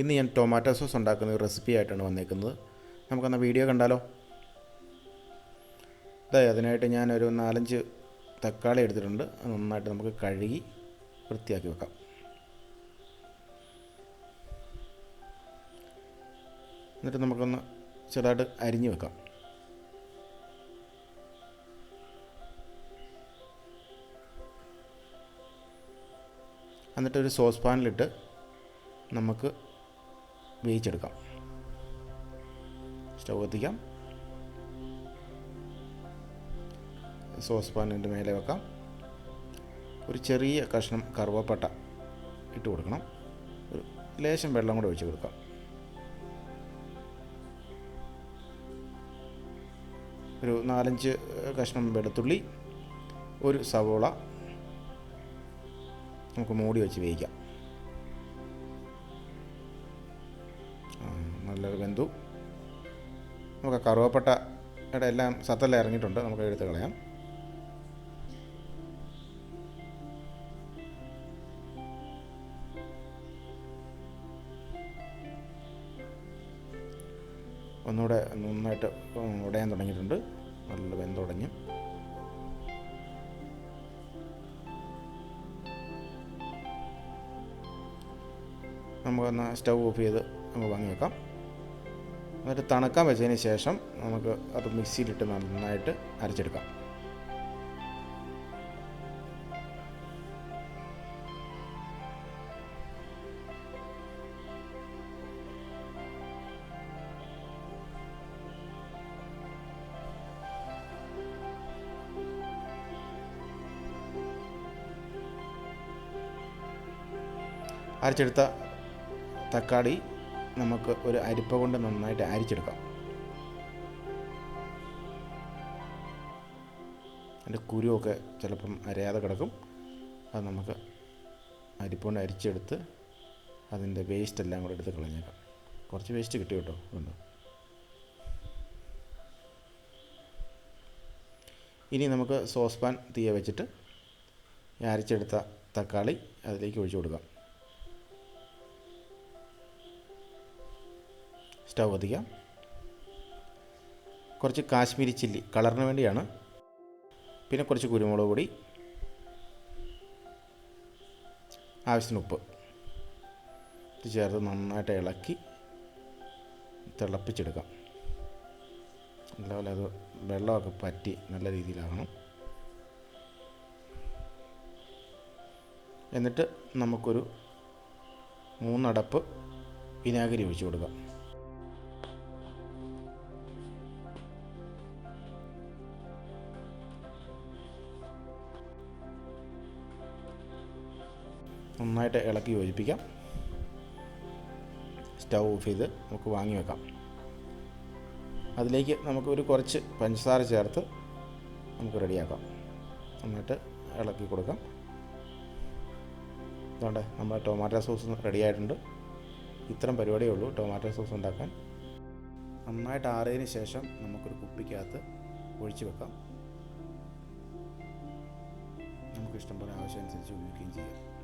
ഇന്ന് ഞാൻ tomato sauce ഉണ്ടാക്കുന്ന ഒരു റെസിപ്പി ആയിട്ടാണ് വന്നേക്കുന്നത്. നമുക്കൊന്ന് വീഡിയോ കണ്ടാലോ? അതിനായിട്ട് ഞാനൊരു 4-5 തക്കാളി എടുത്തിട്ടുണ്ട്. അത് നന്നായിട്ട് നമുക്ക് കഴുകി വൃത്തിയാക്കി വെക്കാം. എന്നിട്ട് നമുക്കൊന്ന് ചെറുതായിട്ട് അരിഞ്ഞു വെക്കാം. എന്നിട്ടൊരു സോസ് പാനിലിട്ട് നമുക്ക് വേവിച്ചെടുക്കാം. സ്റ്റൗ കത്തിക്കാം. സോസ് പാനിൻ്റെ മേലെ വെക്കാം. ഒരു ചെറിയ കഷ്ണം കറുവപ്പട്ട ഇട്ട് കൊടുക്കണം. ഒരു ലേശം വെള്ളം കൂടെ ഒഴിച്ച് കൊടുക്കാം. ഒരു 4-5 കഷ്ണം വെളുത്തുള്ളി, ഒരു സവോള നമുക്ക് മൂടി വെച്ച് വേവിക്കാം. നല്ലൊരു വെന്തു. നമുക്ക് കറുവപ്പട്ടയുടെ എല്ലാം സത്തെല്ലാം ഇറങ്ങിയിട്ടുണ്ട്. നമുക്ക് എടുത്ത് കളയാം. ഒന്നുകൂടെ നന്നായിട്ട് ഉടയാൻ തുടങ്ങിയിട്ടുണ്ട്. നല്ല വെന്തുടഞ്ഞ് നമുക്കൊന്ന് സ്റ്റൗ ഓഫ് ചെയ്ത് നമുക്ക് വാങ്ങി വെക്കാം. എന്നിട്ട് തണുക്കാൻ വെച്ചതിന് ശേഷം നമുക്ക് അത് മിക്സിയിലിട്ട് നന്നായിട്ട് അരച്ചെടുക്കാം. അരച്ചെടുത്ത തക്കാളി നമുക്ക് ഒരു അരിപ്പ കൊണ്ട് നന്നായിട്ട് അരിച്ചെടുക്കാം. അതിൻ്റെ കുരുവൊക്കെ ചിലപ്പം അരയാതെ കിടക്കും. അത് നമുക്ക് അരിപ്പ കൊണ്ട് അരിച്ചെടുത്ത് അതിൻ്റെ വേസ്റ്റ് എല്ലാം കൂടെ എടുത്ത് കളഞ്ഞേക്കാം. കുറച്ച് വേസ്റ്റ് കിട്ടി കേട്ടോ. ഉണ്ട്. ഇനി നമുക്ക് സോസ് പാൻ തീയ വെച്ചിട്ട് അരച്ചെടുത്ത തക്കാളി അതിലേക്ക് ഒഴിച്ചു കൊടുക്കാം. സ്റ്റൗ കത്തിക്കാം. കുറച്ച് കാശ്മീരി ചില്ലി കളറിന് വേണ്ടിയാണ്. പിന്നെ കുറച്ച് കുരുമുളക് പൊടി, ആവശ്യത്തിന് ഉപ്പ് ഇത് ചേർത്ത് നന്നായിട്ട് ഇളക്കി തിളപ്പിച്ചെടുക്കാം. നല്ലപോലെ അത് വെള്ളമൊക്കെ പറ്റി നല്ല രീതിയിലാകണം. എന്നിട്ട് നമുക്കൊരു 3 അടപ്പ് വിനാഗിരി ഒഴിച്ചു കൊടുക്കാം. നന്നായിട്ട് ഇളക്കി യോജിപ്പിക്കാം. സ്റ്റൗ ഓഫ് ചെയ്ത് നമുക്ക് വാങ്ങി വെക്കാം. അതിലേക്ക് നമുക്ക് ഒരു കുറച്ച് പഞ്ചസാര ചേർത്ത് നമുക്ക് റെഡിയാക്കാം. നന്നായിട്ട് ഇളക്കി കൊടുക്കാം. അതുകൊണ്ട് നമ്മുടെ ടൊമാറ്റോ സോസ് റെഡി ആയിട്ടുണ്ട്. ഇത്രയും പരിപാടിയേ ഉള്ളൂ ടൊമാറ്റോ സോസ് ഉണ്ടാക്കാൻ. നന്നായിട്ട് ആറിയതിന് ശേഷം നമുക്കൊരു കുപ്പിക്കകത്ത് ഒഴിച്ച് വെക്കാം. നമുക്ക് ഇഷ്ടംപോലെ ആവശ്യമനുസരിച്ച് ഉപയോഗിക്കുകയും ചെയ്യാം.